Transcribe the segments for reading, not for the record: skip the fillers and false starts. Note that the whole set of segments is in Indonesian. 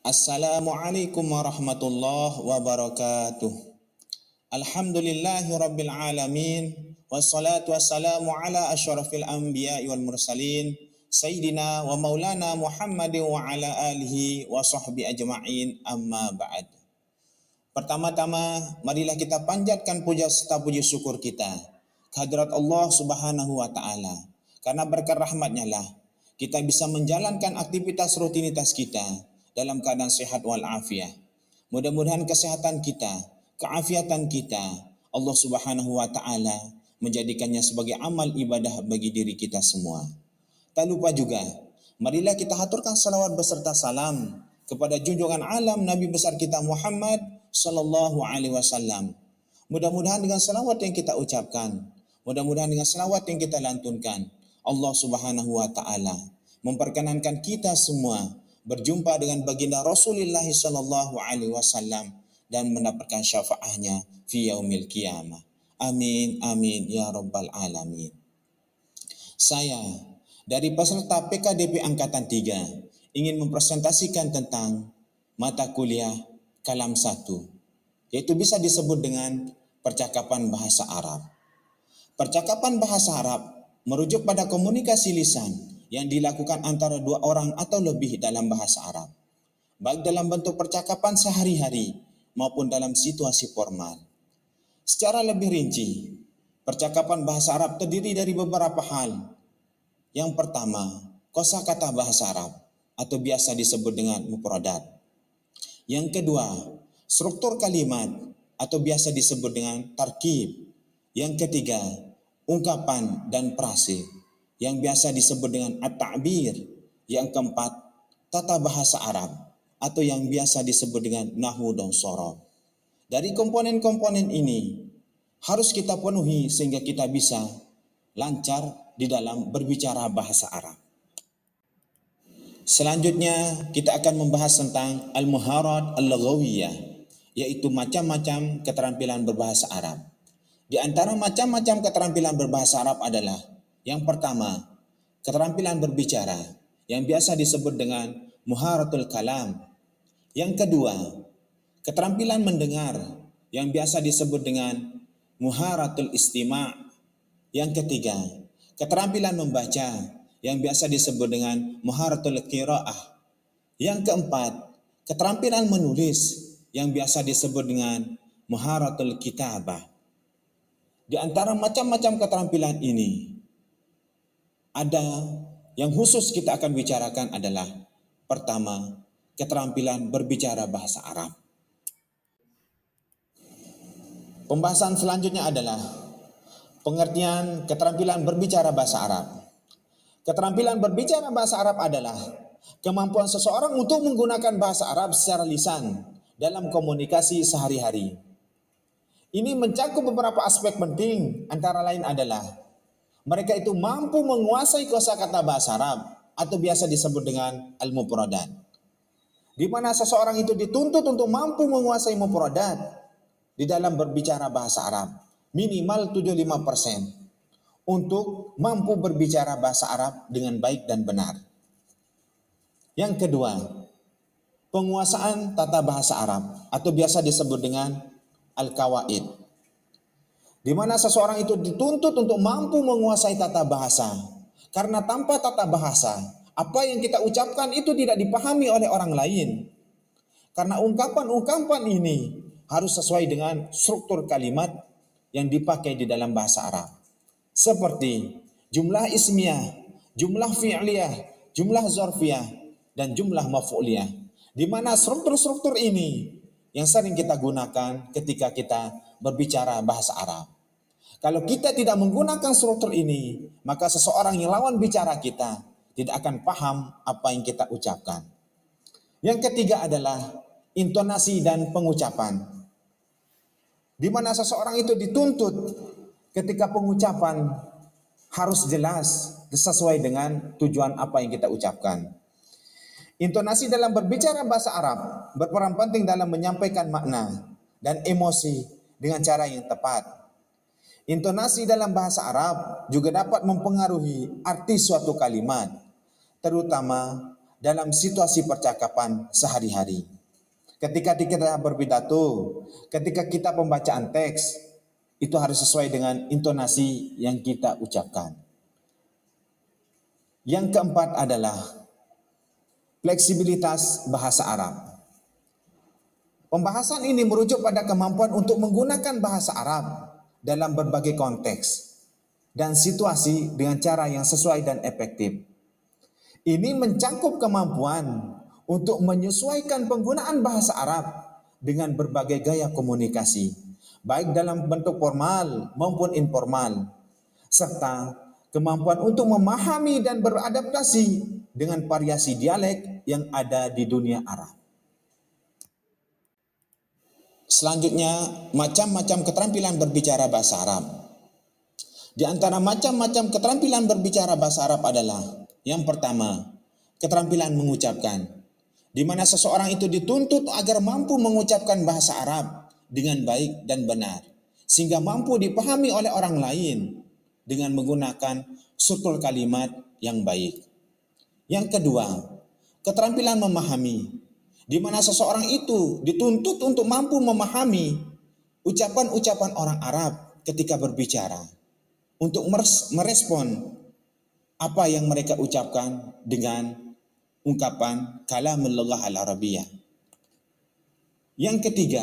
Assalamualaikum warahmatullahi wabarakatuh. Alhamdulillahi rabbil alamin. Wassalatu wassalamu ala asyrafil anbiya'i wal mursalin. Sayyidina wa maulana Muhammadin wa ala alihi wa sahbihi ajma'in, amma ba'd. Pertama-tama, marilah kita panjatkan puja serta puji syukur kita kehadirat Allah Subhanahu wa Ta'ala. Karena berkat rahmatnya lah kita bisa menjalankan aktivitas rutinitas kita dalam keadaan sehat walafiat. Mudah-mudahan kesehatan kita, keafiatan kita, Allah Subhanahu wa Ta'ala menjadikannya sebagai amal ibadah bagi diri kita semua. Tak lupa juga, marilah kita haturkan salawat beserta salam kepada junjungan alam Nabi besar kita Muhammad sallallahu alaihi wasallam. Mudah-mudahan dengan salawat yang kita ucapkan, mudah-mudahan dengan salawat yang kita lantunkan, Allah Subhanahu wa Ta'ala memperkenankan kita semua berjumpa dengan baginda Rasulullah sallallahu alaihi wasallam dan mendapatkan syafaatnya fi yaumil qiyamah. Amin amin ya rabbal alamin. Saya dari peserta PKDP angkatan 3 ingin mempresentasikan tentang mata kuliah Kalam 1, yaitu bisa disebut dengan percakapan bahasa Arab. Percakapan bahasa Arab merujuk pada komunikasi lisan yang dilakukan antara dua orang atau lebih dalam bahasa Arab, baik dalam bentuk percakapan sehari-hari maupun dalam situasi formal. Secara lebih rinci, percakapan bahasa Arab terdiri dari beberapa hal. Yang pertama, kosakata bahasa Arab atau biasa disebut dengan mufradat. Yang kedua, struktur kalimat atau biasa disebut dengan tarkib. Yang ketiga, ungkapan dan frase yang biasa disebut dengan at-ta'bir. Yang keempat, tata bahasa Arab atau yang biasa disebut dengan nahwu dan shorof. Dari komponen-komponen ini harus kita penuhi sehingga kita bisa lancar di dalam berbicara bahasa Arab. Selanjutnya kita akan membahas tentang al-muharat al-lughawiyah, yaitu macam-macam keterampilan berbahasa Arab. Di antara macam-macam keterampilan berbahasa Arab adalah yang pertama, keterampilan berbicara yang biasa disebut dengan muharatul kalam. Yang kedua, keterampilan mendengar yang biasa disebut dengan muharatul istima'. Yang ketiga, keterampilan membaca yang biasa disebut dengan muharatul qiraah. Yang keempat, keterampilan menulis yang biasa disebut dengan muharatul kitabah. Di antara macam-macam keterampilan ini, ada yang khusus kita akan bicarakan adalah pertama, keterampilan berbicara bahasa Arab. Pembahasan selanjutnya adalah pengertian keterampilan berbicara bahasa Arab. Keterampilan berbicara bahasa Arab adalah kemampuan seseorang untuk menggunakan bahasa Arab secara lisan dalam komunikasi sehari-hari. Ini mencakup beberapa aspek penting, antara lain adalah mereka itu mampu menguasai kosakata bahasa Arab atau biasa disebut dengan al-mufradat, di mana seseorang itu dituntut untuk mampu menguasai mufradat di dalam berbicara bahasa Arab minimal 75% untuk mampu berbicara bahasa Arab dengan baik dan benar. Yang kedua, penguasaan tata bahasa Arab atau biasa disebut dengan al-qawaid, di mana seseorang itu dituntut untuk mampu menguasai tata bahasa. Karena tanpa tata bahasa, apa yang kita ucapkan itu tidak dipahami oleh orang lain. Karena ungkapan-ungkapan ini harus sesuai dengan struktur kalimat yang dipakai di dalam bahasa Arab. Seperti jumlah ismiyah, jumlah fi'liyah, jumlah zarfiyah, dan jumlah maf'uliyah. Di mana struktur-struktur ini yang sering kita gunakan ketika kita berbicara bahasa Arab. Kalau kita tidak menggunakan struktur ini, maka seseorang yang lawan bicara kita tidak akan paham apa yang kita ucapkan. Yang ketiga adalah intonasi dan pengucapan, di mana seseorang itu dituntut ketika pengucapan harus jelas sesuai dengan tujuan apa yang kita ucapkan. Intonasi dalam berbicara bahasa Arab berperan penting dalam menyampaikan makna dan emosi dengan cara yang tepat. Intonasi dalam bahasa Arab juga dapat mempengaruhi arti suatu kalimat, terutama dalam situasi percakapan sehari-hari. Ketika kita berpidato, ketika kita pembacaan teks, itu harus sesuai dengan intonasi yang kita ucapkan. Yang keempat adalah fleksibilitas bahasa Arab. Pembahasan ini merujuk pada kemampuan untuk menggunakan bahasa Arab dalam berbagai konteks dan situasi dengan cara yang sesuai dan efektif. Ini mencakup kemampuan untuk menyesuaikan penggunaan bahasa Arab dengan berbagai gaya komunikasi, baik dalam bentuk formal maupun informal, serta kemampuan untuk memahami dan beradaptasi dengan variasi dialek yang ada di dunia Arab. Selanjutnya, macam-macam keterampilan berbicara bahasa Arab. Di antara macam-macam keterampilan berbicara bahasa Arab adalah yang pertama, keterampilan mengucapkan, di mana seseorang itu dituntut agar mampu mengucapkan bahasa Arab dengan baik dan benar, sehingga mampu dipahami oleh orang lain dengan menggunakan struktur kalimat yang baik. Yang kedua, keterampilan memahami, di mana seseorang itu dituntut untuk mampu memahami ucapan-ucapan orang Arab ketika berbicara, untuk merespon apa yang mereka ucapkan dengan ungkapan kalamul al-Arabiyyah. Yang ketiga,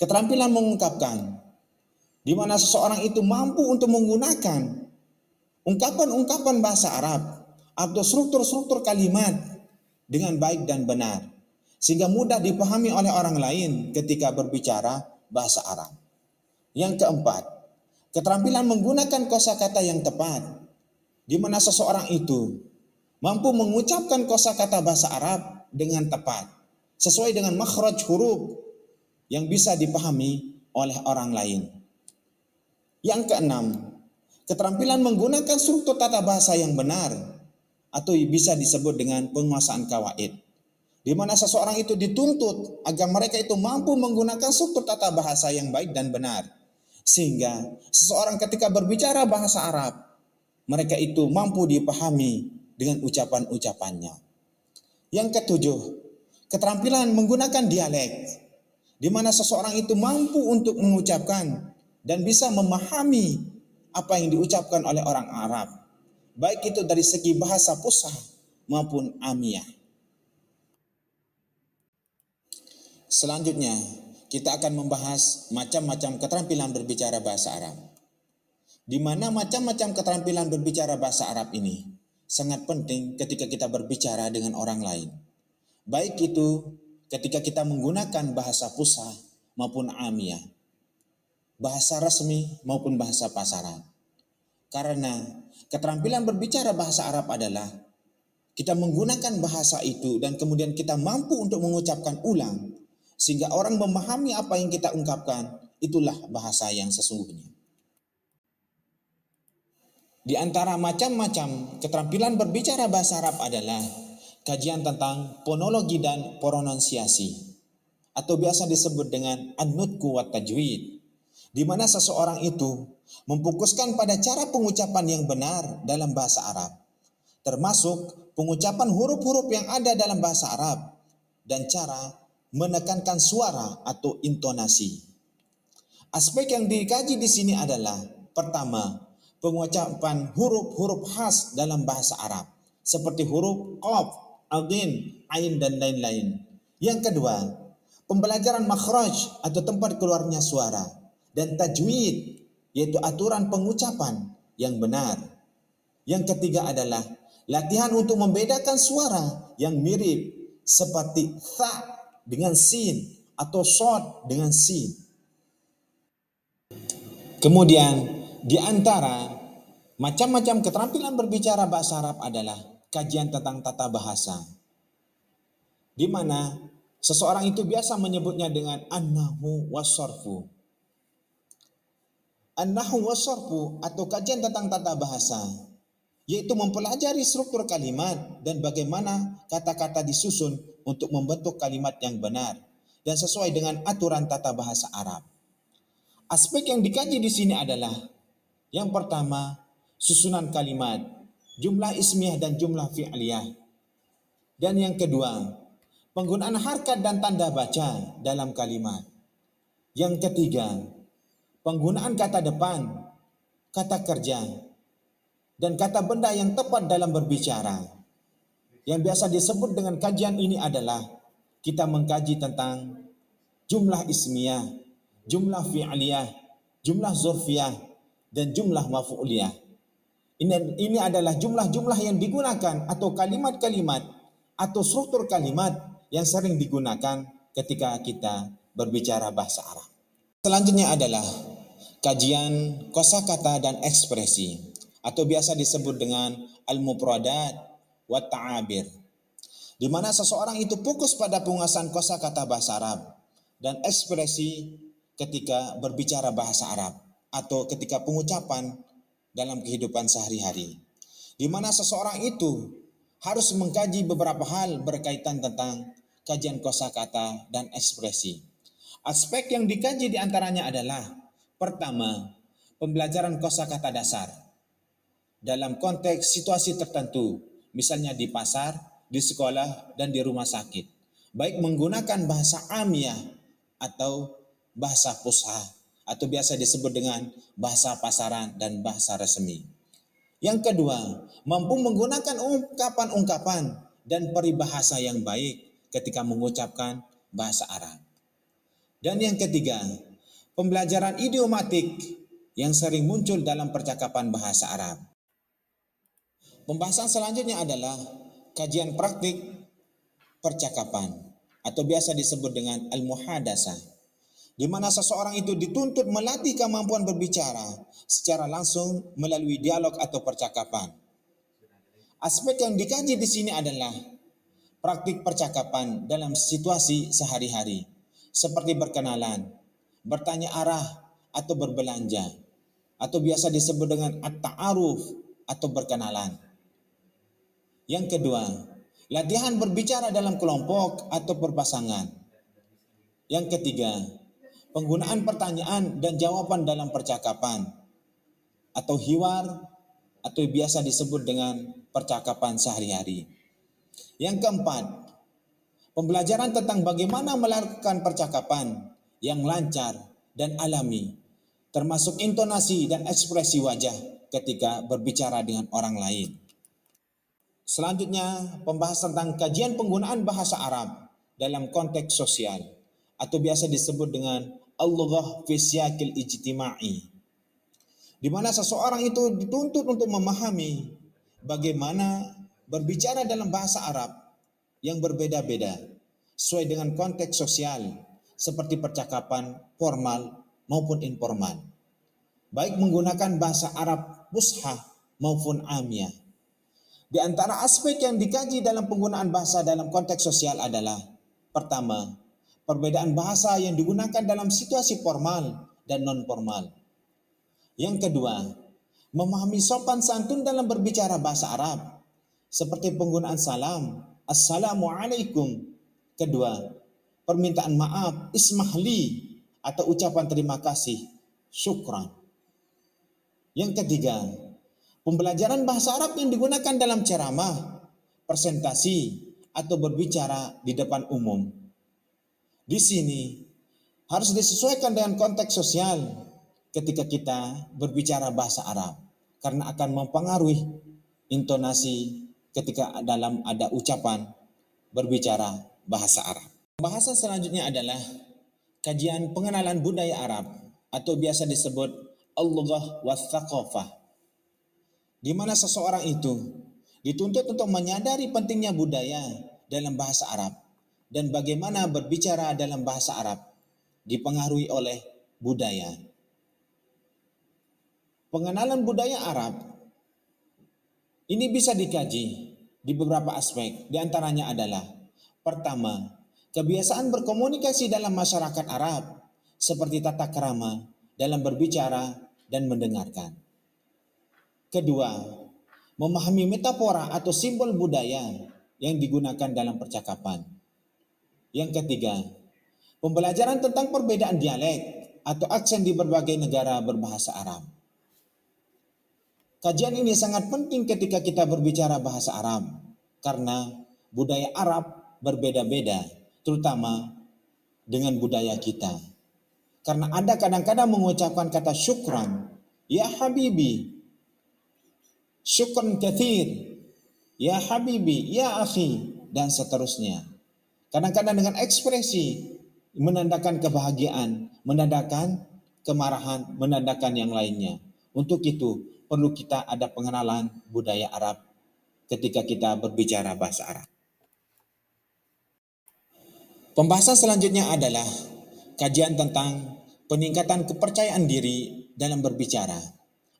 keterampilan mengungkapkan, di mana seseorang itu mampu untuk menggunakan ungkapan-ungkapan bahasa Arab atau struktur-struktur kalimat dengan baik dan benar, sehingga mudah dipahami oleh orang lain ketika berbicara bahasa Arab. Yang keempat, keterampilan menggunakan kosakata yang tepat, di mana seseorang itu mampu mengucapkan kosakata bahasa Arab dengan tepat, sesuai dengan makhraj huruf yang bisa dipahami oleh orang lain. Yang keenam, keterampilan menggunakan struktur tata bahasa yang benar, atau bisa disebut dengan penguasaan kawaid, di mana seseorang itu dituntut agar mereka itu mampu menggunakan struktur tata bahasa yang baik dan benar, sehingga seseorang ketika berbicara bahasa Arab, mereka itu mampu dipahami dengan ucapan-ucapannya. Yang ketujuh, keterampilan menggunakan dialek, di mana seseorang itu mampu untuk mengucapkan dan bisa memahami apa yang diucapkan oleh orang Arab, baik itu dari segi bahasa fusha maupun amiyah. Selanjutnya, kita akan membahas macam-macam keterampilan berbicara bahasa Arab, di mana macam-macam keterampilan berbicara bahasa Arab ini sangat penting ketika kita berbicara dengan orang lain, baik itu ketika kita menggunakan bahasa fusha maupun amiyah, bahasa resmi maupun bahasa pasaran. Karena keterampilan berbicara bahasa Arab adalah kita menggunakan bahasa itu dan kemudian kita mampu untuk mengucapkan ulang, sehingga orang memahami apa yang kita ungkapkan. Itulah bahasa yang sesungguhnya. Di antara macam-macam keterampilan berbicara bahasa Arab adalah kajian tentang fonologi dan pronunsiasi, atau biasa disebut dengan an-nutqu wa tajwid, di mana seseorang itu memfokuskan pada cara pengucapan yang benar dalam bahasa Arab, termasuk pengucapan huruf-huruf yang ada dalam bahasa Arab dan cara menekankan suara atau intonasi. Aspek yang dikaji di sini adalah pertama, pengucapan huruf-huruf khas dalam bahasa Arab seperti huruf qaf, agin, ain dan lain-lain. Yang kedua, pembelajaran makhraj atau tempat keluarnya suara, dan tajwid yaitu aturan pengucapan yang benar. Yang ketiga adalah latihan untuk membedakan suara yang mirip seperti tha dengan sin atau shod dengan sin. Kemudian di antara macam-macam keterampilan berbicara bahasa Arab adalah kajian tentang tata bahasa, di mana seseorang itu biasa menyebutnya dengan an-nahwu was-sarfu. An-nahwu was-sarfu atau kajian tentang tata bahasa, yaitu mempelajari struktur kalimat dan bagaimana kata-kata disusun untuk membentuk kalimat yang benar dan sesuai dengan aturan tata bahasa Arab. Aspek yang dikaji di sini adalah yang pertama, susunan kalimat, jumlah ismiyah dan jumlah fi'liyah. Dan yang kedua, penggunaan harakat dan tanda baca dalam kalimat. Yang ketiga, penggunaan kata depan, kata kerja, dan kata benda yang tepat dalam berbicara. Yang biasa disebut dengan kajian ini adalah kita mengkaji tentang jumlah ismiyah, jumlah fi'liyah, jumlah zurfiyah, dan jumlah maf'uliyah. Ini adalah jumlah-jumlah yang digunakan atau kalimat-kalimat atau struktur kalimat yang sering digunakan ketika kita berbicara bahasa Arab. Selanjutnya adalah kajian kosakata dan ekspresi atau biasa disebut dengan al-mufradat wa ta'abir, di mana seseorang itu fokus pada penguasaan kosakata bahasa Arab dan ekspresi ketika berbicara bahasa Arab atau ketika pengucapan dalam kehidupan sehari-hari, di mana seseorang itu harus mengkaji beberapa hal berkaitan tentang kajian kosakata dan ekspresi. Aspek yang dikaji diantaranya adalah pertama, pembelajaran kosakata dasar dalam konteks situasi tertentu, misalnya di pasar, di sekolah, dan di rumah sakit, baik menggunakan bahasa amiyah atau bahasa fusha atau biasa disebut dengan bahasa pasaran dan bahasa resmi. Yang kedua, mampu menggunakan ungkapan-ungkapan dan peribahasa yang baik ketika mengucapkan bahasa Arab. Dan yang ketiga, pembelajaran idiomatik yang sering muncul dalam percakapan bahasa Arab. Pembahasan selanjutnya adalah kajian praktik percakapan atau biasa disebut dengan al-muhadasah, di mana seseorang itu dituntut melatih kemampuan berbicara secara langsung melalui dialog atau percakapan. Aspek yang dikaji di sini adalah praktik percakapan dalam situasi sehari-hari, seperti berkenalan, bertanya arah atau berbelanja, atau biasa disebut dengan at-ta'aruf atau berkenalan. Yang kedua, latihan berbicara dalam kelompok atau berpasangan. Yang ketiga, penggunaan pertanyaan dan jawaban dalam percakapan atau hiwar atau biasa disebut dengan percakapan sehari-hari. Yang keempat, pembelajaran tentang bagaimana melakukan percakapan yang lancar dan alami, termasuk intonasi dan ekspresi wajah ketika berbicara dengan orang lain. Selanjutnya, pembahasan tentang kajian penggunaan bahasa Arab dalam konteks sosial atau biasa disebut dengan al-lughah fi siyaqil ijtima'i, di mana seseorang itu dituntut untuk memahami bagaimana berbicara dalam bahasa Arab yang berbeda-beda sesuai dengan konteks sosial seperti percakapan formal maupun informal, baik menggunakan bahasa Arab fusha maupun amiyah. Di antara aspek yang dikaji dalam penggunaan bahasa dalam konteks sosial adalah pertama, perbedaan bahasa yang digunakan dalam situasi formal dan non-formal. Yang kedua, memahami sopan santun dalam berbicara bahasa Arab, seperti penggunaan salam, assalamualaikum. Kedua, permintaan maaf, ismahli, atau ucapan terima kasih, syukran. Yang ketiga, pembelajaran bahasa Arab yang digunakan dalam ceramah, presentasi, atau berbicara di depan umum. Di sini harus disesuaikan dengan konteks sosial ketika kita berbicara bahasa Arab, karena akan mempengaruhi intonasi ketika dalam ada ucapan berbicara bahasa Arab. Pembahasan selanjutnya adalah kajian pengenalan budaya Arab atau biasa disebut al-lughah wath-thaqafah, di mana seseorang itu dituntut untuk menyadari pentingnya budaya dalam bahasa Arab dan bagaimana berbicara dalam bahasa Arab dipengaruhi oleh budaya. Pengenalan budaya Arab ini bisa dikaji di beberapa aspek. Di antaranya adalah pertama, kebiasaan berkomunikasi dalam masyarakat Arab seperti tata krama dalam berbicara dan mendengarkan. Kedua, memahami metafora atau simbol budaya yang digunakan dalam percakapan. Yang ketiga, pembelajaran tentang perbedaan dialek atau aksen di berbagai negara berbahasa Arab. Kajian ini sangat penting ketika kita berbicara bahasa Arab, karena budaya Arab berbeda-beda, terutama dengan budaya kita. Karena ada kadang-kadang mengucapkan kata syukran, ya habibi, syukran kathir, ya habibi, ya akhi, dan seterusnya. Kadang-kadang dengan ekspresi menandakan kebahagiaan, menandakan kemarahan, menandakan yang lainnya. Untuk itu perlu kita ada pengenalan budaya Arab ketika kita berbicara bahasa Arab. Pembahasan selanjutnya adalah kajian tentang peningkatan kepercayaan diri dalam berbicara,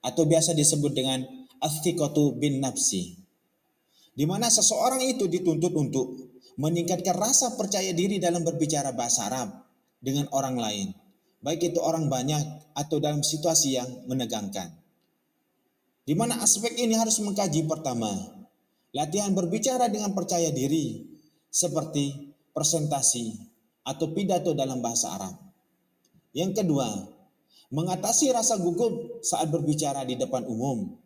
atau biasa disebut dengan as-thiqatu bin nafsi, di mana seseorang itu dituntut untuk meningkatkan rasa percaya diri dalam berbicara bahasa Arab dengan orang lain, baik itu orang banyak atau dalam situasi yang menegangkan. Di mana aspek ini harus mengkaji pertama, latihan berbicara dengan percaya diri seperti presentasi atau pidato dalam bahasa Arab. Yang kedua, mengatasi rasa gugup saat berbicara di depan umum.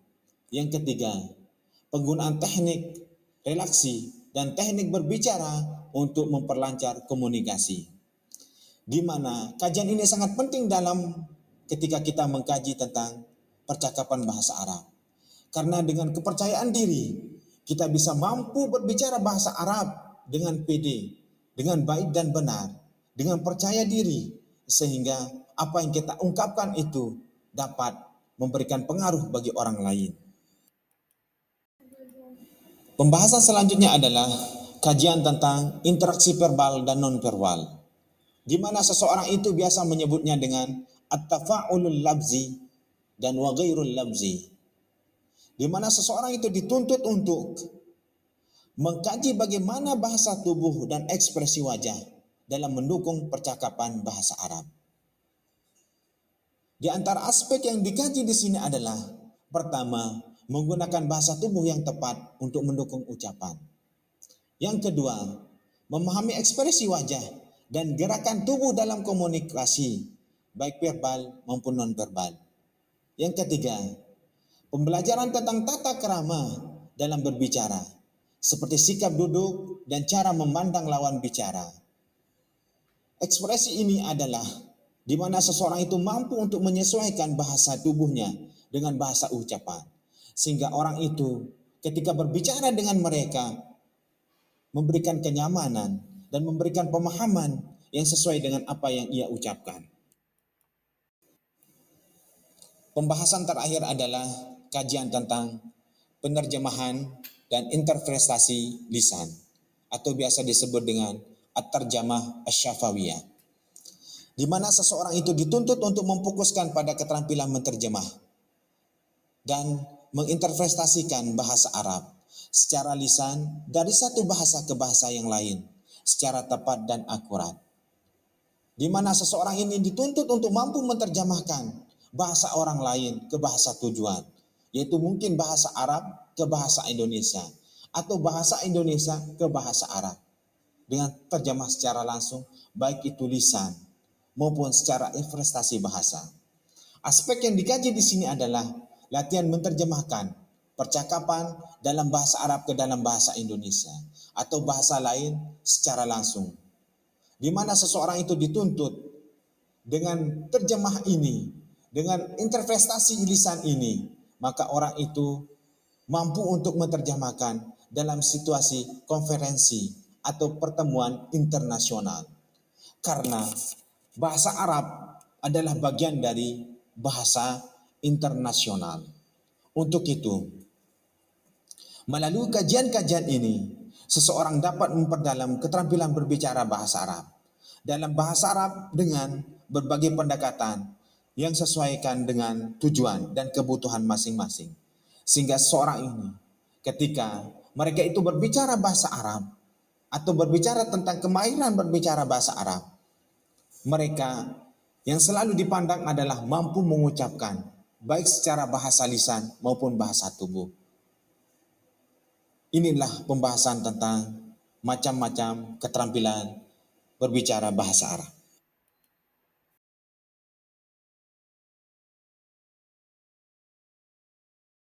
Yang ketiga, penggunaan teknik relaksi dan teknik berbicara untuk memperlancar komunikasi. Di mana kajian ini sangat penting dalam ketika kita mengkaji tentang percakapan bahasa Arab. Karena dengan kepercayaan diri, kita bisa mampu berbicara bahasa Arab dengan pede, dengan baik dan benar, dengan percaya diri, sehingga apa yang kita ungkapkan itu dapat memberikan pengaruh bagi orang lain. Pembahasan selanjutnya adalah kajian tentang interaksi verbal dan non-verbal, di mana seseorang itu biasa menyebutnya dengan at-tafa'ulul labzi dan wa ghairul labzi, di mana seseorang itu dituntut untuk mengkaji bagaimana bahasa tubuh dan ekspresi wajah dalam mendukung percakapan bahasa Arab. Di antara aspek yang dikaji di sini adalah pertama, menggunakan bahasa tubuh yang tepat untuk mendukung ucapan. Yang kedua, memahami ekspresi wajah dan gerakan tubuh dalam komunikasi, baik verbal maupun non-verbal. Yang ketiga, pembelajaran tentang tata krama dalam berbicara, seperti sikap duduk dan cara memandang lawan bicara. Ekspresi ini adalah di mana seseorang itu mampu untuk menyesuaikan bahasa tubuhnya dengan bahasa ucapan, sehingga orang itu ketika berbicara dengan mereka memberikan kenyamanan dan memberikan pemahaman yang sesuai dengan apa yang ia ucapkan. Pembahasan terakhir adalah kajian tentang penerjemahan dan interpretasi lisan, atau biasa disebut dengan at-tarjamah asy-syafawiyah, di mana seseorang itu dituntut untuk memfokuskan pada keterampilan menerjemah dan menginterpretasikan bahasa Arab secara lisan dari satu bahasa ke bahasa yang lain secara tepat dan akurat, di mana seseorang ini dituntut untuk mampu menerjemahkan bahasa orang lain ke bahasa tujuan, yaitu mungkin bahasa Arab ke bahasa Indonesia atau bahasa Indonesia ke bahasa Arab dengan terjemah secara langsung, baik itu lisan maupun secara investasi bahasa. Aspek yang dikaji di sini adalah latihan menerjemahkan percakapan dalam bahasa Arab ke dalam bahasa Indonesia atau bahasa lain secara langsung, di mana seseorang itu dituntut dengan terjemah ini, dengan interpretasi lisan ini, maka orang itu mampu untuk menerjemahkan dalam situasi konferensi atau pertemuan internasional. Karena bahasa Arab adalah bagian dari bahasa internasional. Untuk itu, melalui kajian-kajian ini, seseorang dapat memperdalam keterampilan berbicara bahasa Arab. Dalam bahasa Arab dengan berbagai pendekatan yang sesuaikan dengan tujuan dan kebutuhan masing-masing. Sehingga seseorang ini ketika mereka itu berbicara bahasa Arab atau berbicara tentang kemahiran berbicara bahasa Arab, mereka yang selalu dipandang adalah mampu mengucapkan baik secara bahasa lisan maupun bahasa tubuh. Inilah pembahasan tentang macam-macam keterampilan berbicara bahasa Arab.